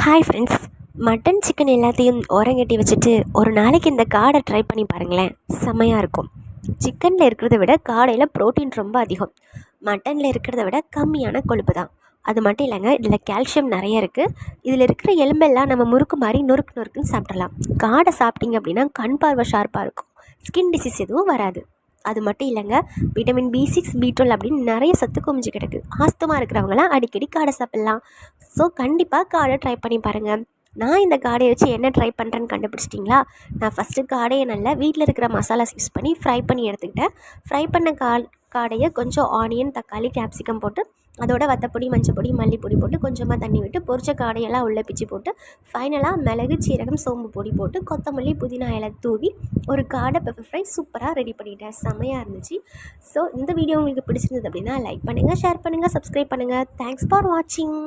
Hi friends. Mutton chicken எல்லாத்தையும் ஓரங்கட்டி வச்சுட்டு ஒரு நாளைக்கு இந்த காடை ட்ரை பண்ணி பாருங்களேன். செம்மையாக இருக்கும். சிக்கனில் இருக்கிறத விட காடையில் ப்ரோட்டீன் ரொம்ப அதிகம். மட்டனில் இருக்கிறத விட கம்மியான கொழுப்பு தான். அது மட்டும் இல்லைங்க, இதில் கால்சியம் நிறைய இருக்குது. இதில் இருக்கிற எலும்பெல்லாம் நம்ம முறுக்கு மாதிரி நொறுக்கு நொறுக்குன்னு சாப்பிட்றலாம். காடை சாப்பிட்டீங்க அப்படின்னா கண் பார்வை ஷார்ப்பாக இருக்கும். ஸ்கின் டிசீஸ் எதுவும் வராது. அது மட்டும் இல்லைங்க, விட்டமின் B6 B12 அப்படின்னு நிறைய சத்து குமிஞ்சு கிடக்கு. ஆஸ்துமா இருக்கிறவங்களாம் அடிக்கடி காடை சாப்பிட்லாம். ஸோ கண்டிப்பாக காடை ட்ரை பண்ணி பாருங்கள். நான் இந்த காடையை வச்சு என்ன ட்ரை பண்ணுறேன்னு கண்டுபிடிச்சிட்டிங்களா? நான் ஃபஸ்ட்டு காடையை நல்லா வீட்டில் இருக்கிற மசாலாஸ் யூஸ் பண்ணி ஃப்ரை பண்ணி எடுத்துக்கிட்டேன். ஃப்ரை பண்ண காடையை கொஞ்சம் ஆனியன், தக்காளி, கேப்சிகம் போட்டு அதோட வத்தப்பொடி, மஞ்சப்பொடி, மல்லிப்பொடி போட்டு கொஞ்சமாக தண்ணி விட்டு பொரிச்ச காடையெல்லாம் உள்ளே பிச்சு போட்டு ஃபைனலாக மிளகு, சீரகம், சோம்பு பொடி போட்டு கொத்தமல்லி, புதினா இலை தூவி ஒரு காடை பெப்பர் ஃப்ரை சூப்பராக ரெடி பண்ணிட்டேன். செம்மையாக இருந்துச்சு. ஸோ இந்த வீடியோ உங்களுக்கு பிடிச்சிருந்தது அப்படின்னா லைக் பண்ணுங்கள், ஷேர் பண்ணுங்கள், சப்ஸ்கிரைப் பண்ணுங்கள். தேங்க்ஸ் ஃபார் வாட்சிங்.